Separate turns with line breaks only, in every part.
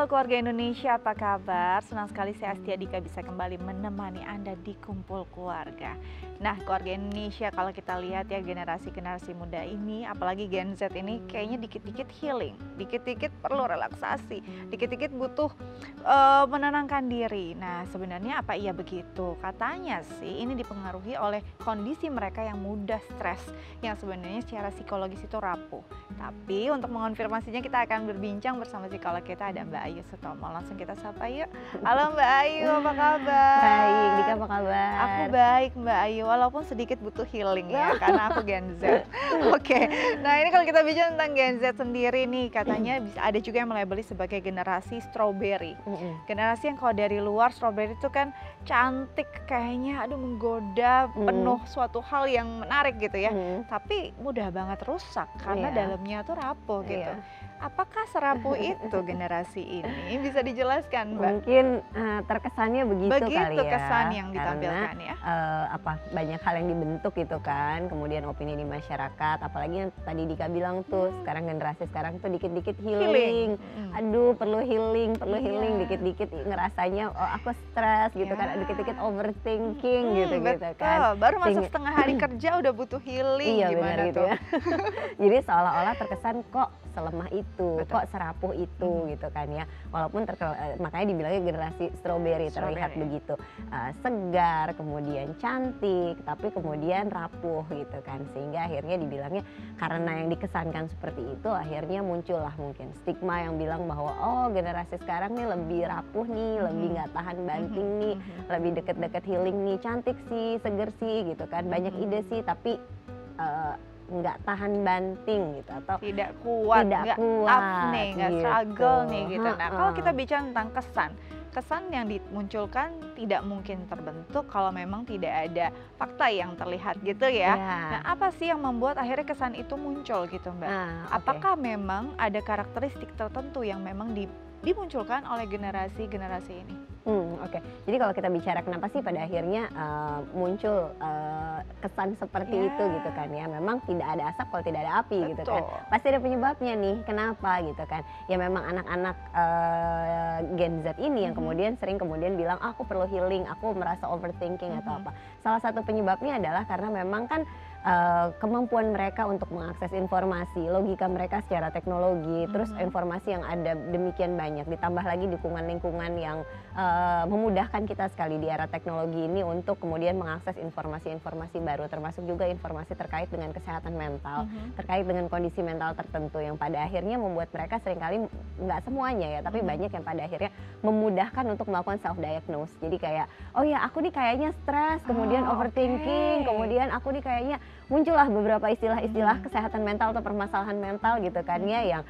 Halo keluarga Indonesia, apa kabar? Senang sekali saya Astia Dika bisa kembali menemani Anda di Kumpul Keluarga. Nah, keluarga Indonesia, kalau kita lihat ya generasi-generasi muda ini, apalagi Gen Z ini kayaknya dikit-dikit healing, dikit-dikit perlu relaksasi, dikit-dikit butuh menenangkan diri. Nah, sebenarnya apa iya begitu? Katanya sih ini dipengaruhi oleh kondisi mereka yang mudah stres, yang sebenarnya secara psikologis itu rapuh. Tapi untuk mengonfirmasinya kita akan berbincang bersama psikolog kita ada Mbak Ayu Sutomo. Langsung kita sapa yuk. Halo Mbak Ayu, apa kabar?
Baik, Dika apa kabar?
Aku baik Mbak Ayu, walaupun sedikit butuh healing ya, karena aku Gen Z. Oke, nah ini kalau kita bicara tentang Gen Z sendiri nih, katanya bisa ada juga yang melabeli sebagai generasi strawberry. Generasi yang kalau dari luar strawberry itu kan cantik kayaknya, aduh menggoda, penuh suatu hal yang menarik gitu ya. Tapi mudah banget rusak karena dalamnya tuh rapuh gitu. Apakah serapuh itu generasi ini? Bisa dijelaskan, Mbak?
Mungkin terkesannya begitu kali ya.
Kesan yang ditampilkan
karena,
ya.
banyak hal yang dibentuk gitu kan, kemudian opini di masyarakat, apalagi yang tadi Dika bilang tuh, sekarang generasi sekarang tuh dikit-dikit healing. Aduh, perlu healing, dikit-dikit ngerasanya oh aku stres gitu kan, dikit-dikit overthinking gitu kan.
Baru masuk setengah hari kerja udah butuh healing, gimana
gitu
tuh?
ya. Jadi seolah-olah terkesan kok selemah itu, kok serapuh itu gitu kan ya. Walaupun makanya dibilangnya generasi strawberry, terlihat begitu segar, kemudian cantik, tapi kemudian rapuh gitu kan. Sehingga akhirnya dibilangnya karena yang dikesankan seperti itu, akhirnya muncullah mungkin stigma yang bilang bahwa oh generasi sekarang nih lebih rapuh nih, lebih nggak tahan banting nih, lebih deket-deket healing nih, cantik sih, seger sih gitu kan, banyak ide sih tapi nggak tahan banting gitu atau
tidak kuat, nggak up nih, nggak
gitu.
Struggle nih gitu. Nah kalau kita bicara tentang kesan yang dimunculkan tidak mungkin terbentuk kalau memang tidak ada fakta yang terlihat gitu ya. Nah apa sih yang membuat akhirnya kesan itu muncul gitu Mbak? Apakah memang ada karakteristik tertentu yang memang dimunculkan oleh generasi ini?
Oke. Jadi kalau kita bicara kenapa sih pada akhirnya muncul kesan seperti itu gitu kan ya. Memang tidak ada asap kalau tidak ada api gitu kan. Pasti ada penyebabnya nih, kenapa gitu kan. Ya memang anak-anak Gen Z ini yang kemudian sering bilang aku perlu healing, aku merasa overthinking atau apa. Salah satu penyebabnya adalah karena memang kan kemampuan mereka untuk mengakses informasi, logika mereka secara teknologi, terus informasi yang ada demikian banyak, ditambah lagi dukungan lingkungan yang memudahkan kita sekali di era teknologi ini untuk kemudian mengakses informasi-informasi baru, termasuk juga informasi terkait dengan kesehatan mental, terkait dengan kondisi mental tertentu yang pada akhirnya membuat mereka seringkali, nggak semuanya ya, tapi banyak yang pada akhirnya memudahkan untuk melakukan self-diagnose. Jadi kayak, oh ya aku nih kayaknya stres, kemudian overthinking, kemudian aku nih kayaknya muncullah beberapa istilah-istilah kesehatan mental atau permasalahan mental gitu kan ya, yang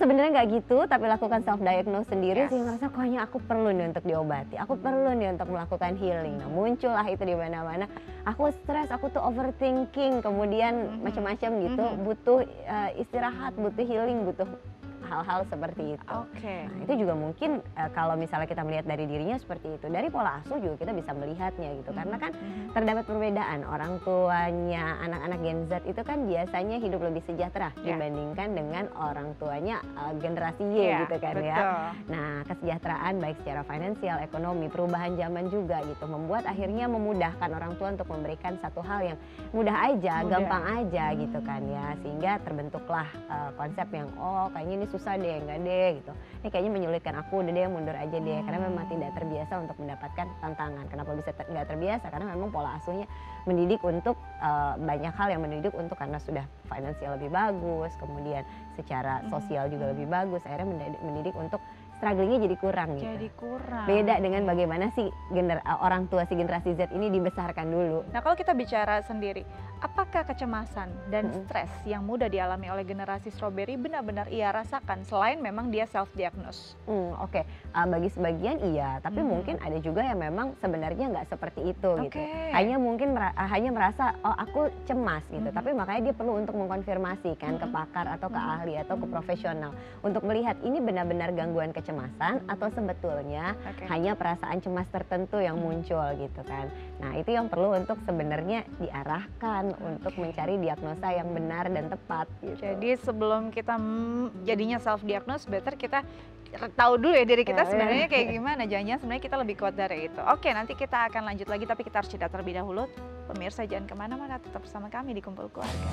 sebenarnya nggak gitu tapi lakukan self diagnose sendiri sehingga ngerasa kayaknya aku perlu nih untuk diobati, aku perlu nih untuk melakukan healing. Nah muncullah itu di mana-mana, aku stres, aku tuh overthinking, kemudian macam-macam gitu, butuh istirahat, butuh healing, butuh hal-hal seperti itu. Nah itu juga mungkin kalau misalnya kita melihat dari dirinya seperti itu, dari pola asuh juga kita bisa melihatnya gitu, karena kan terdapat perbedaan. Orang tuanya anak-anak Gen Z itu kan biasanya hidup lebih sejahtera dibandingkan dengan orang tuanya generasi Y gitu kan ya. Nah kesejahteraan baik secara finansial, ekonomi, perubahan zaman juga gitu membuat akhirnya memudahkan orang tua untuk memberikan satu hal yang mudah aja, gampang aja gitu kan ya, sehingga terbentuklah konsep yang oh kayaknya ini susah deh, enggak deh gitu. Ini kayaknya menyulitkan aku, udah deh mundur aja deh, karena memang tidak terbiasa untuk mendapatkan tantangan. Kenapa bisa nggak terbiasa? Karena memang pola asuhnya mendidik untuk banyak hal yang mendidik untuk karena sudah finansial lebih bagus, kemudian secara sosial juga lebih bagus, akhirnya mendidik untuk strugglingnya jadi kurang gitu.
Jadi kurang.
Beda dengan bagaimana sih orang tua si generasi Z ini dibesarkan dulu.
Nah kalau kita bicara sendiri, apakah kecemasan dan stres yang mudah dialami oleh generasi strawberry benar-benar ia rasakan selain memang dia self diagnose?
Oke. Bagi sebagian iya, tapi mungkin ada juga yang memang sebenarnya nggak seperti itu gitu. Hanya mungkin hanya merasa oh aku cemas gitu, tapi makanya dia perlu untuk mengkonfirmasi kan ke pakar atau ke ahli atau ke profesional untuk melihat ini benar-benar gangguan kecemasan kecemasan atau sebetulnya hanya perasaan cemas tertentu yang muncul gitu kan. Nah itu yang perlu untuk sebenarnya diarahkan untuk mencari diagnosa yang benar dan tepat gitu.
Jadi sebelum kita jadinya self diagnose, better kita tahu dulu ya diri kita sebenarnya kayak gimana. Jangan-jangan sebenarnya kita lebih kuat dari itu. Oke, nanti kita akan lanjut lagi, tapi kita harus jeda terlebih dahulu. Pemirsa jangan kemana-mana, tetap bersama kami di Kumpul Keluarga.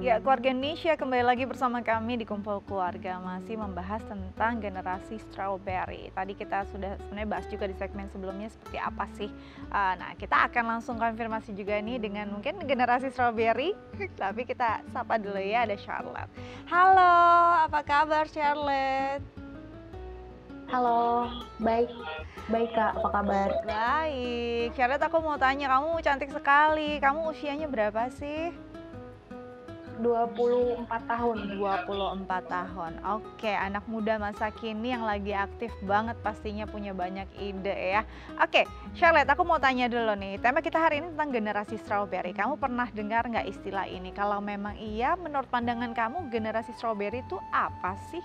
Ya, keluarga Indonesia kembali lagi bersama kami di Kumpul Keluarga, masih membahas tentang generasi strawberry. Tadi kita sudah sebenarnya bahas juga di segmen sebelumnya seperti apa sih. Nah, kita akan langsung konfirmasi juga nih dengan mungkin generasi strawberry. Tapi kita sapa dulu ya, ada Charlotte. Halo, apa kabar Charlotte?
Halo, baik Kak, apa kabar?
Baik, Charlotte aku mau tanya, kamu cantik sekali. Kamu usianya berapa sih?
24 tahun.
24 tahun. Oke, anak muda masa kini yang lagi aktif banget, pastinya punya banyak ide ya. Oke, Charlotte, aku mau tanya dulu nih. Tema kita hari ini tentang generasi strawberry. Kamu pernah dengar nggak istilah ini? Kalau memang iya, menurut pandangan kamu generasi strawberry itu apa sih?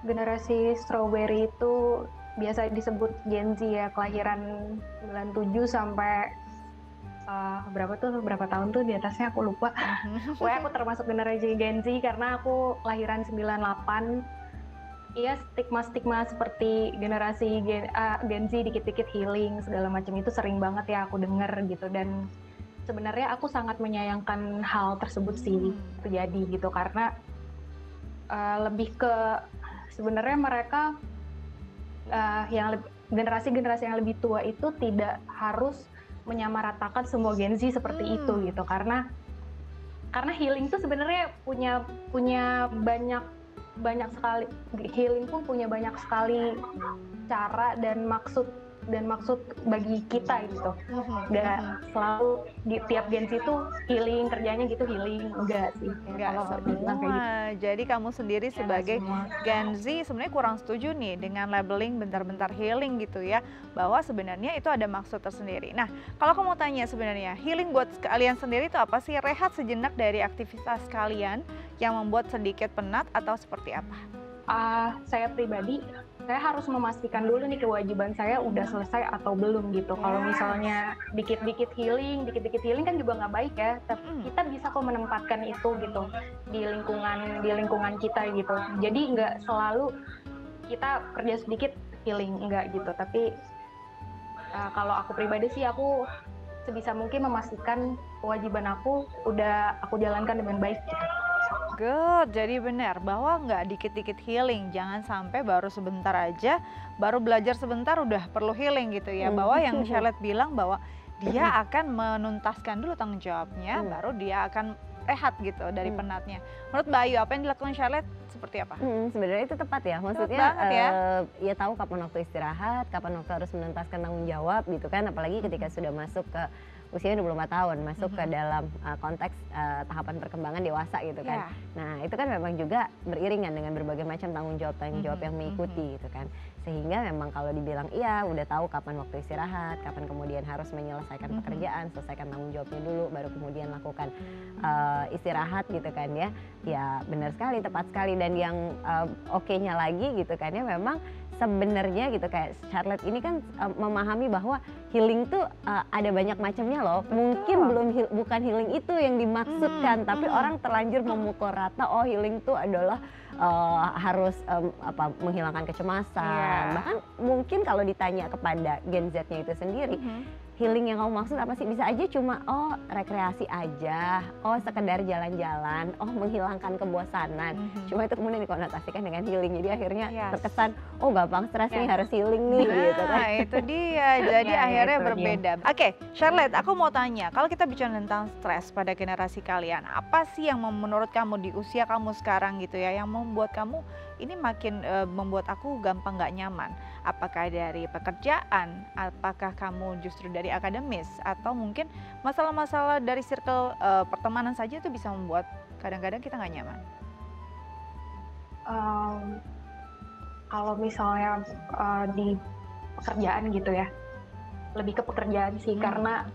Generasi strawberry itu biasa disebut Gen Z ya, kelahiran 97 sampai berapa tahun tuh di atasnya aku lupa. Pokoknya aku termasuk generasi Gen Z karena aku lahiran 98. Iya, stigma-stigma seperti generasi Gen Z dikit-dikit healing segala macam itu sering banget ya aku denger gitu, dan sebenarnya aku sangat menyayangkan hal tersebut sih terjadi gitu, karena lebih ke sebenarnya mereka generasi-generasi yang lebih tua itu tidak harus menyamaratakan semua Gen Z seperti itu gitu, karena healing tuh sebenarnya punya banyak sekali, healing pun punya banyak sekali cara dan maksud bagi kita gitu. Nggak selalu di tiap Gen Z itu healing, kerjanya gitu healing, enggak sih.
Enggak semua. Gitu. Jadi kamu sendiri sebagai Gen Z sebenarnya kurang setuju nih dengan labeling bentar-bentar healing gitu ya, bahwa sebenarnya itu ada maksud tersendiri. Nah, kalau aku mau tanya sebenarnya healing buat kalian sendiri itu apa sih? Rehat sejenak dari aktivitas kalian yang membuat sedikit penat atau seperti apa?
Saya pribadi, saya harus memastikan dulu nih kewajiban saya udah selesai atau belum gitu. Kalau misalnya dikit-dikit healing kan juga nggak baik ya. Tapi kita bisa kok menempatkan itu gitu di lingkungan kita gitu. Jadi nggak selalu kita kerja sedikit healing, enggak gitu. Tapi kalau aku pribadi sih, aku sebisa mungkin memastikan kewajiban aku udah aku jalankan dengan baik gitu.
Good, jadi benar bahwa nggak dikit-dikit healing, jangan sampai baru sebentar aja, baru belajar sebentar udah perlu healing gitu ya. Bahwa yang Charlotte bilang bahwa dia akan menuntaskan dulu tanggung jawabnya, baru dia akan rehat gitu dari penatnya. Menurut Mbak Ayu, apa yang dilakukan Charlotte seperti apa?
Sebenarnya itu tepat ya, maksudnya ya tahu kapan waktu istirahat, kapan waktu harus menuntaskan tanggung jawab gitu kan, apalagi ketika sudah masuk ke usianya 24 tahun, masuk ke dalam konteks tahapan perkembangan dewasa gitu kan. Nah itu kan memang juga beriringan dengan berbagai macam tanggung jawab yang mengikuti gitu kan. Sehingga memang kalau dibilang iya udah tahu kapan waktu istirahat, kapan kemudian harus menyelesaikan pekerjaan, selesaikan tanggung jawabnya dulu, baru kemudian lakukan istirahat gitu kan ya. Ya benar sekali, tepat sekali, dan yang oke-nya lagi gitu kan ya, memang sebenarnya gitu kayak Charlotte ini kan memahami bahwa healing tuh ada banyak macamnya loh. Mungkin bukan healing itu yang dimaksudkan, tapi orang terlanjur memukul rata, oh healing tuh adalah harus menghilangkan kecemasan. Bahkan mungkin kalau ditanya kepada Gen Z-nya itu sendiri, healing yang kamu maksud apa sih? Bisa aja cuma rekreasi aja, sekedar jalan-jalan, menghilangkan kebosanan. Cuma itu kemudian dikonotasikan dengan healing, jadi akhirnya terkesan gampang stres nih, harus healing nih gitu kan.
Nah itu dia, jadi akhirnya berbeda. Oke, Charlotte, aku mau tanya, kalau kita bicara tentang stres pada generasi kalian, apa sih yang menurut kamu di usia kamu sekarang gitu ya, yang membuat kamu ini makin membuat aku gampang nggak nyaman? Apakah dari pekerjaan, apakah kamu justru dari akademis, atau mungkin masalah-masalah dari circle pertemanan saja itu bisa membuat kadang-kadang kita nggak nyaman?
Kalau misalnya di pekerjaan gitu ya, lebih ke pekerjaan sih, karena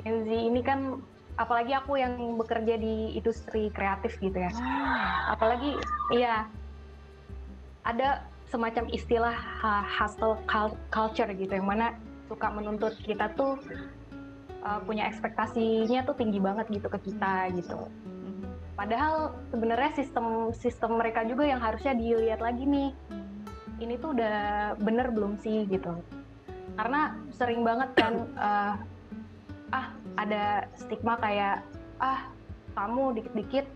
Gen Z ini kan, apalagi aku yang bekerja di industri kreatif gitu ya, apalagi ya ada semacam istilah hustle culture gitu, yang mana suka menuntut kita tuh punya ekspektasinya tuh tinggi banget gitu ke kita gitu. Padahal sebenarnya sistem mereka juga yang harusnya dilihat lagi nih. Ini tuh udah bener belum sih gitu. Karena sering banget kan ada stigma kayak kamu dikit-dikit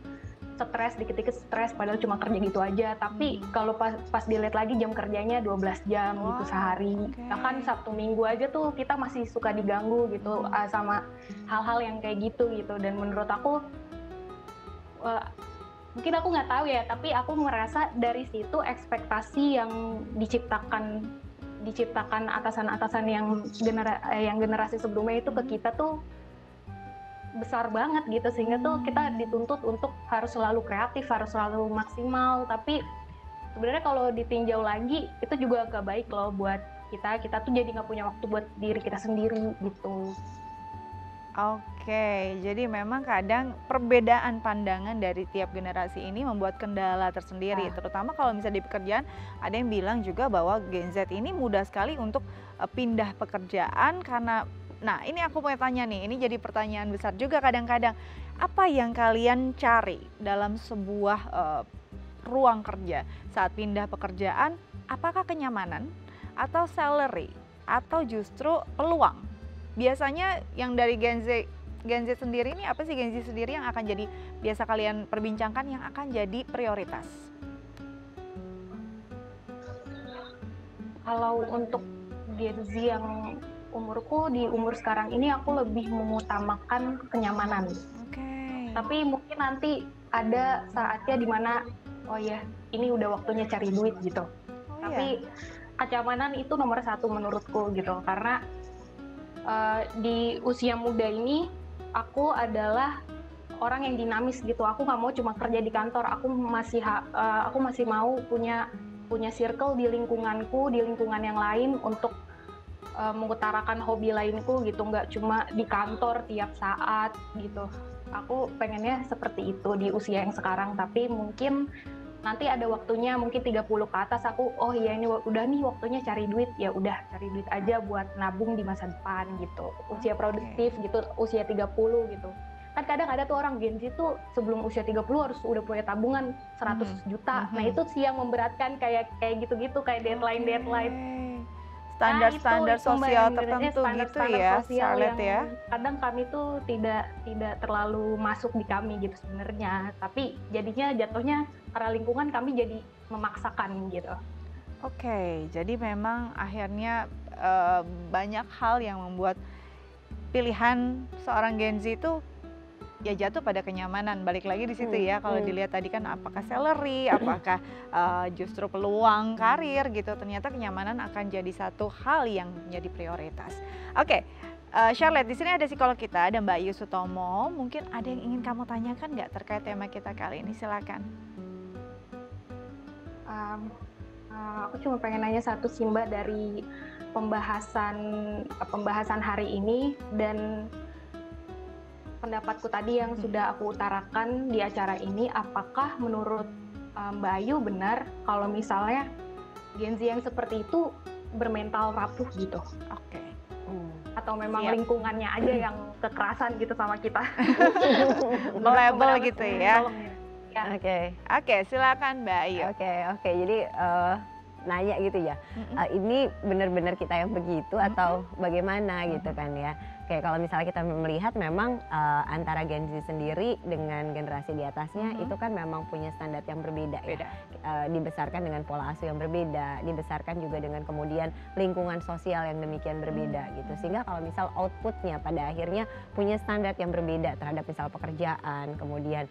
stres padahal cuma kerja gitu aja. Tapi kalau pas dilihat lagi jam kerjanya 12 jam gitu sehari. Bahkan Sabtu Minggu aja tuh kita masih suka diganggu gitu sama hal-hal yang kayak gitu. Dan menurut aku mungkin aku nggak tahu ya, tapi aku merasa dari situ ekspektasi yang diciptakan atasan-atasan yang generasi sebelumnya itu ke kita tuh besar banget gitu, sehingga tuh kita dituntut untuk harus selalu kreatif, harus selalu maksimal. Tapi sebenarnya kalau ditinjau lagi itu juga gak baik loh buat kita tuh jadi nggak punya waktu buat diri kita sendiri gitu.
Oke, jadi memang kadang perbedaan pandangan dari tiap generasi ini membuat kendala tersendiri, terutama kalau misalnya di pekerjaan. Ada yang bilang juga bahwa Gen Z ini mudah sekali untuk pindah pekerjaan karena, nah ini aku mau tanya nih, ini jadi pertanyaan besar juga kadang-kadang. Apa yang kalian cari dalam sebuah ruang kerja saat pindah pekerjaan? Apakah kenyamanan atau salary atau justru peluang? Biasanya yang dari Gen Z sendiri ini apa sih, Gen Z sendiri yang akan jadi biasa kalian perbincangkan yang akan jadi prioritas?
Kalau untuk Gen Z yang umurku, di umur sekarang ini aku lebih mengutamakan kenyamanan. Tapi mungkin nanti ada saatnya dimana ini udah waktunya cari duit gitu. Tapi kenyamanan itu nomor satu menurutku gitu, karena di usia muda ini aku adalah orang yang dinamis gitu. Aku nggak mau cuma kerja di kantor. Aku masih mau punya circle di lingkunganku, di lingkungan yang lain untuk mengutarakan hobi lainku gitu. Nggak cuma di kantor tiap saat gitu. Aku pengennya seperti itu di usia yang sekarang. Tapi mungkin nanti ada waktunya, mungkin 30 ke atas aku, ini udah nih waktunya cari duit, ya udah cari duit aja buat nabung di masa depan gitu. Usia produktif gitu, usia 30 gitu. Kan kadang ada tuh orang Gen Z tuh sebelum usia 30 harus udah punya tabungan 100 juta. Nah itu sih yang memberatkan, kayak gitu-gitu, kayak deadline.
Standar sosial tertentu gitu ya, Charlotte ya.
Kadang kami tuh tidak terlalu masuk di kami gitu sebenarnya, tapi jatuhnya karena lingkungan kami jadi memaksakan gitu.
Oke, jadi memang akhirnya banyak hal yang membuat pilihan seorang Gen Z itu ya jatuh pada kenyamanan. Balik lagi di situ ya, kalau dilihat tadi kan apakah salary, apakah justru peluang karir gitu. Ternyata kenyamanan akan jadi satu hal yang menjadi prioritas. Oke, Charlotte, di sini ada psikolog kita, ada Mbak Ayu Sutomo. Mungkin ada yang ingin kamu tanyakan nggak terkait tema kita kali ini? Silakan.
Aku cuma pengen nanya satu sih Mbak, dari pembahasan hari ini dan pendapatku tadi yang sudah aku utarakan di acara ini, apakah menurut Mbak Ayu benar kalau misalnya Gen Z yang seperti itu bermental rapuh gitu?
Oke.
Atau memang lingkungannya aja yang kekerasan gitu sama kita?
Melabel
gitu ya?
Oke,
silakan Mbak Ayu.
Oke, jadi nanya gitu ya, ini benar-benar kita yang begitu atau bagaimana gitu kan ya. Oke, kalau misalnya kita melihat memang antara Gen Z sendiri dengan generasi di atasnya itu kan memang punya standar yang berbeda. Ya. Dibesarkan dengan pola asuh yang berbeda, dibesarkan juga dengan kemudian lingkungan sosial yang demikian berbeda gitu. Sehingga kalau misal outputnya pada akhirnya punya standar yang berbeda terhadap misal pekerjaan, kemudian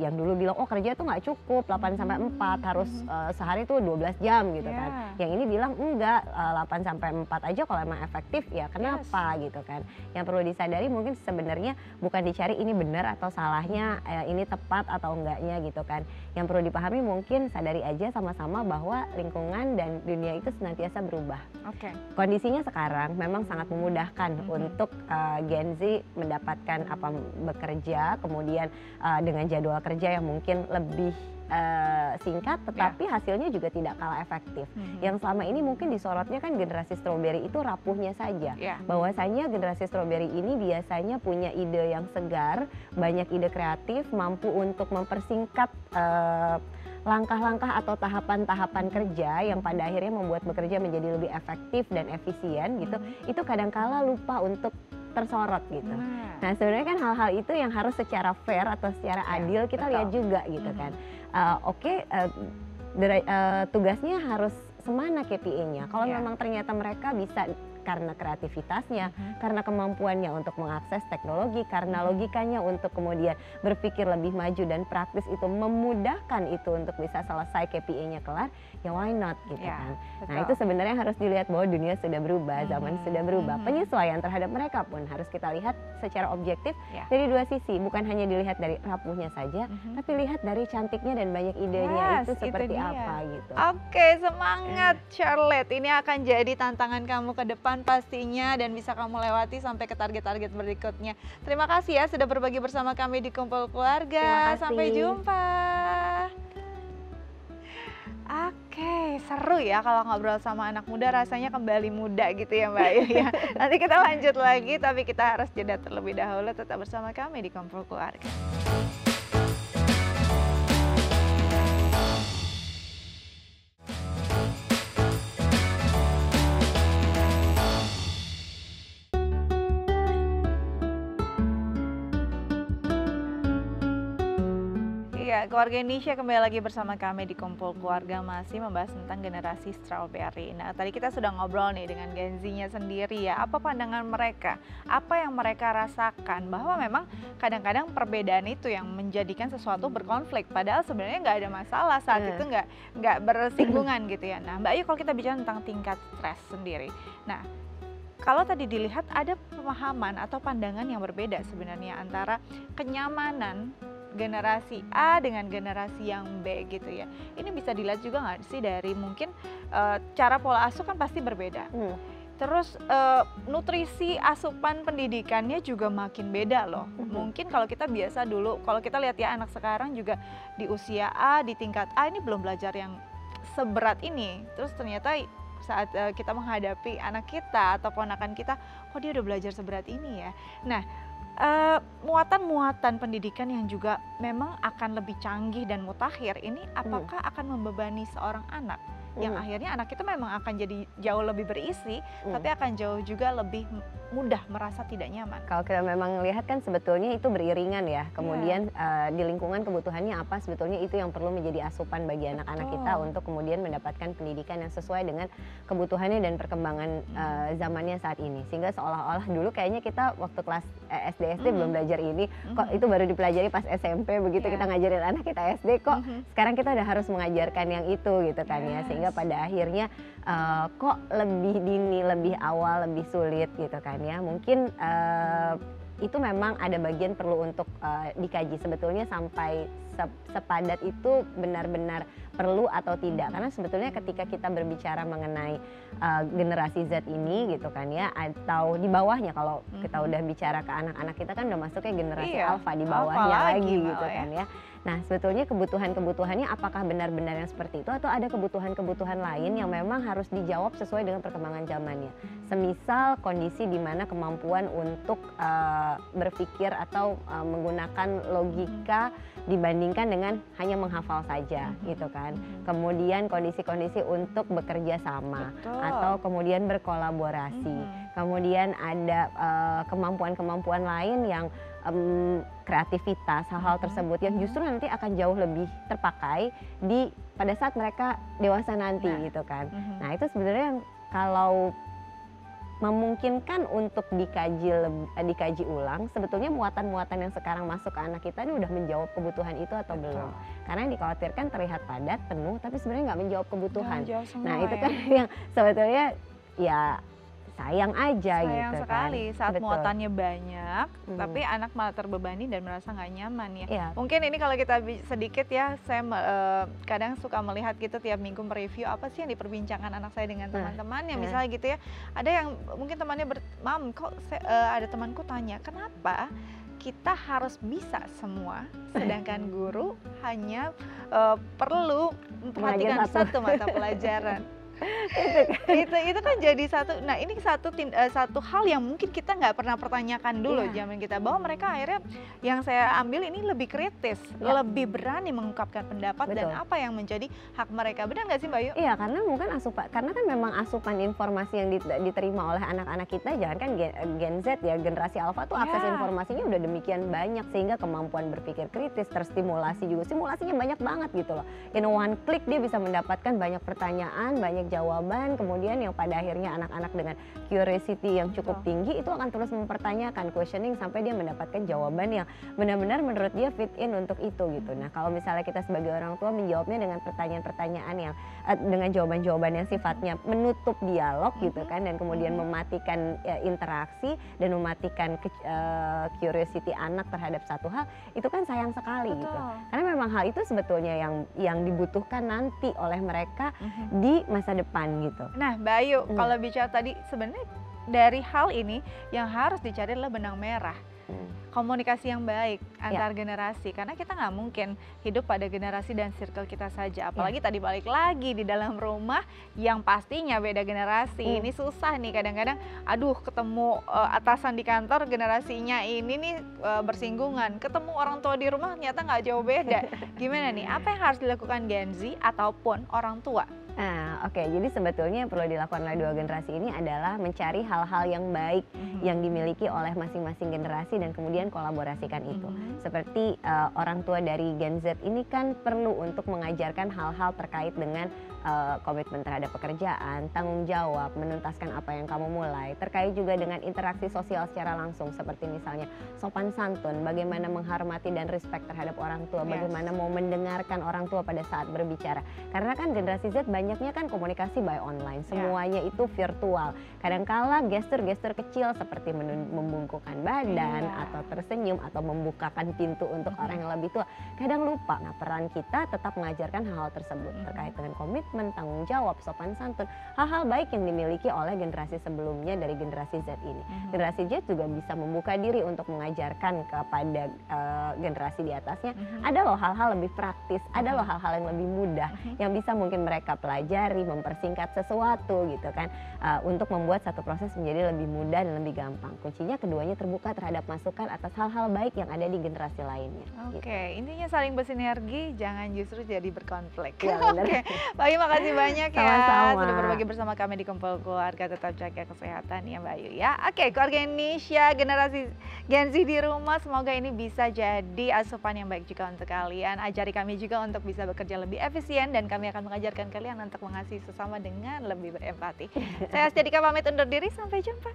yang dulu bilang kerja itu nggak cukup 8-4 harus sehari tuh 12 jam gitu kan. Yang ini bilang enggak, 8-4 aja kalau emang efektif ya kenapa gitu kan. Yang perlu disadari mungkin sebenarnya bukan dicari ini benar atau salahnya, ini tepat atau enggaknya gitu kan. Yang perlu dipahami mungkin sadari aja sama-sama bahwa lingkungan dan dunia itu senantiasa berubah. Kondisinya sekarang memang sangat memudahkan untuk Gen Z mendapatkan bekerja, kemudian dengan jadwal kerja yang mungkin lebih singkat, tetapi hasilnya juga tidak kalah efektif. Yang selama ini mungkin disorotnya kan generasi strawberry itu rapuhnya saja. Bahwasanya generasi strawberry ini biasanya punya ide yang segar, banyak ide kreatif, mampu untuk mempersingkat langkah-langkah atau tahapan-tahapan kerja yang pada akhirnya membuat bekerja menjadi lebih efektif dan efisien gitu. Itu kadangkala lupa untuk tersorot gitu. Nah sebenarnya kan hal-hal itu yang harus secara fair atau secara adil kita lihat juga gitu kan. Tugasnya harus semana KPI-nya. Kalau memang ternyata mereka bisa karena kreativitasnya, karena kemampuannya untuk mengakses teknologi, karena logikanya untuk kemudian berpikir lebih maju dan praktis itu memudahkan itu untuk bisa selesai KPI-nya kelar, ya why not gitu kan. Nah itu sebenarnya harus dilihat bahwa dunia sudah berubah, zaman sudah berubah. Penyesuaian terhadap mereka pun harus kita lihat secara objektif dari dua sisi, bukan hanya dilihat dari rapuhnya saja, tapi lihat dari cantiknya dan banyak idenya itu seperti apa gitu.
Oke, semangat Charlotte, ini akan jadi tantangan kamu ke depan pastinya dan bisa kamu lewati sampai ke target-target berikutnya. Terima kasih ya sudah berbagi bersama kami di Kumpul Keluarga. Sampai jumpa. Oke, seru ya kalau ngobrol sama anak muda, rasanya kembali muda gitu ya Mbak Ayu ya. Nanti kita lanjut lagi, tapi kita harus jeda terlebih dahulu. Tetap bersama kami di Kumpul Keluarga. Keluarga Indonesia kembali lagi bersama kami di Kumpul Keluarga, masih membahas tentang generasi strawberry. Nah tadi kita sudah ngobrol nih dengan Gen Z-nya sendiri ya, apa pandangan mereka, apa yang mereka rasakan, bahwa memang kadang-kadang perbedaan itu yang menjadikan sesuatu berkonflik, padahal sebenarnya nggak ada masalah saat itu, nggak bersinggungan gitu ya. Nah Mbak Ayu, kalau kita bicara tentang tingkat stres sendiri, nah kalau tadi dilihat ada pemahaman atau pandangan yang berbeda sebenarnya antara kenyamanan generasi A dengan generasi yang B gitu ya. Ini bisa dilihat juga nggak sih dari mungkin cara pola asuh kan pasti berbeda. Terus nutrisi asupan pendidikannya juga makin beda loh. Mungkin kalau kita biasa dulu, kalau kita lihat ya anak sekarang juga di usia A, di tingkat A ini belum belajar yang seberat ini. Terus ternyata saat kita menghadapi anak kita atau ponakan kita, kok dia udah belajar seberat ini ya. Nah muatan-muatan pendidikan yang juga memang akan lebih canggih dan mutakhir ini apakah akan membebani seorang anak yang akhirnya anak itu memang akan jadi jauh lebih berisi, tapi akan jauh juga lebih mudah merasa tidak nyaman.
Kalau kita memang lihat kan sebetulnya itu beriringan ya, kemudian di lingkungan kebutuhannya apa, sebetulnya itu yang perlu menjadi asupan bagi anak-anak kita untuk kemudian mendapatkan pendidikan yang sesuai dengan kebutuhannya dan perkembangan zamannya saat ini. Sehingga seolah-olah dulu kayaknya kita waktu kelas SD belum belajar ini, kok itu baru dipelajari pas SMP, begitu kita ngajarin anak kita SD, kok sekarang kita udah harus mengajarkan yang itu gitu kan ya. Sehingga pada akhirnya kok lebih dini, lebih awal, lebih sulit gitu kan ya. Mungkin itu memang ada bagian perlu untuk dikaji sebetulnya sampai sepadat itu benar-benar perlu atau tidak, karena sebetulnya ketika kita berbicara mengenai generasi Z ini gitu kan ya, atau di bawahnya kalau kita udah bicara ke anak-anak kita kan udah masuknya generasi alpha di bawahnya lagi gitu kan ya. Nah sebetulnya kebutuhan-kebutuhannya apakah benar-benar yang seperti itu atau ada kebutuhan-kebutuhan lain yang memang harus dijawab sesuai dengan perkembangan zamannya. Semisal kondisi di mana kemampuan untuk berpikir atau menggunakan logika dibandingkan dengan hanya menghafal saja gitu kan. Kemudian kondisi-kondisi untuk bekerja sama atau kemudian berkolaborasi. Kemudian ada kemampuan-kemampuan lain yang kreativitas, hal-hal tersebut yang justru nanti akan jauh lebih terpakai pada saat mereka dewasa nanti gitu kan. Nah itu sebenarnya kalau memungkinkan untuk dikaji ulang, sebetulnya muatan-muatan yang sekarang masuk ke anak kita ini udah menjawab kebutuhan itu atau belum. Karena yang dikhawatirkan terlihat padat, penuh, tapi sebenarnya nggak menjawab kebutuhan. Nah itu kan yang sebetulnya ya sayang aja
Sayang
gitu
sekali
kan.
saat
Betul.
muatannya banyak, tapi anak malah terbebani dan merasa nggak nyaman ya.
Iya.
Mungkin ini kalau kita sedikit ya, saya kadang suka melihat gitu tiap minggu mereview apa sih yang diperbincangkan anak saya dengan teman-temannya. Misalnya gitu ya, ada yang mungkin temannya mam kok ada temanku tanya, kenapa kita harus bisa semua, sedangkan guru hanya perlu memperhatikan satu mata pelajaran. itu kan jadi satu. Nah ini satu hal yang mungkin kita nggak pernah pertanyakan dulu zaman kita, bahwa mereka akhirnya yang saya ambil ini lebih kritis, lebih berani mengungkapkan pendapat dan apa yang menjadi hak mereka. Benar nggak sih Mbak Yu?
Iya, karena mungkin karena kan memang asupan informasi yang diterima oleh anak-anak kita, jangan kan Gen Z ya, generasi Alpha tuh akses informasinya udah demikian banyak, sehingga kemampuan berpikir kritis, terstimulasi juga, simulasinya banyak banget gitu loh. In one click dia bisa mendapatkan banyak pertanyaan, banyak jawaban, kemudian yang pada akhirnya anak-anak dengan curiosity yang cukup tinggi itu akan terus mempertanyakan, questioning sampai dia mendapatkan jawaban yang benar-benar menurut dia fit in untuk itu gitu. Nah kalau misalnya kita sebagai orang tua menjawabnya dengan pertanyaan-pertanyaan yang dengan jawaban-jawaban yang sifatnya menutup dialog gitu kan, dan kemudian mematikan interaksi dan mematikan curiosity anak terhadap satu hal, itu kan sayang sekali gitu. Karena memang hal itu sebetulnya yang dibutuhkan nanti oleh mereka di masa depan gitu.
Nah Mbak Ayu, kalau bicara tadi sebenarnya dari hal ini yang harus dicari adalah benang merah. Komunikasi yang baik antar generasi, karena kita nggak mungkin hidup pada generasi dan circle kita saja, apalagi tadi balik lagi di dalam rumah yang pastinya beda generasi. Ini susah nih kadang-kadang, aduh ketemu atasan di kantor generasinya ini nih bersinggungan, ketemu orang tua di rumah ternyata nggak jauh beda. Gimana nih, apa yang harus dilakukan Gen Z ataupun orang tua?
Nah, oke, jadi sebetulnya yang perlu dilakukan oleh dua generasi ini adalah mencari hal-hal yang baik yang dimiliki oleh masing-masing generasi dan kemudian kolaborasikan itu. Seperti orang tua dari Gen Z ini kan perlu untuk mengajarkan hal-hal terkait dengan komitmen terhadap pekerjaan, tanggung jawab, menuntaskan apa yang kamu mulai, terkait juga dengan interaksi sosial secara langsung, seperti misalnya sopan santun, bagaimana menghormati dan respect terhadap orang tua, bagaimana mau mendengarkan orang tua pada saat berbicara. Karena kan generasi Z banyaknya kan komunikasi by online, semuanya itu virtual. Kadangkala gestur-gestur kecil seperti membungkukkan badan atau tersenyum atau membukakan pintu untuk orang yang lebih tua, kadang lupa. Nah, peran kita tetap mengajarkan hal-hal tersebut terkait dengan komitmen, tanggung jawab, sopan santun, hal-hal baik yang dimiliki oleh generasi sebelumnya dari generasi Z ini. Generasi Z juga bisa membuka diri untuk mengajarkan kepada generasi di atasnya, ada loh hal-hal lebih praktis, ada loh hal-hal yang lebih mudah yang bisa mungkin mereka pelajari, mempersingkat sesuatu gitu kan, untuk membuat satu proses menjadi lebih mudah dan lebih gampang. Kuncinya keduanya terbuka terhadap masukan atas hal-hal baik yang ada di generasi lainnya.
Oke, intinya saling bersinergi, jangan justru jadi berkonflik.
Ya,
Oke, Mbak Ayu makasih banyak ya
Sama-sama.
sudah berbagi bersama kami di Kumpul Keluarga. Tetap jaga kesehatan ya Mbak Ayu ya. Oke, keluarga Indonesia, generasi Gen Z di rumah, semoga ini bisa jadi asupan yang baik juga untuk kalian. Ajari kami juga untuk bisa bekerja lebih efisien, dan kami akan mengajarkan kalian untuk mengasihi sesama dengan lebih berempati. Saya Astia Dika pamit undur diri, sampai jumpa.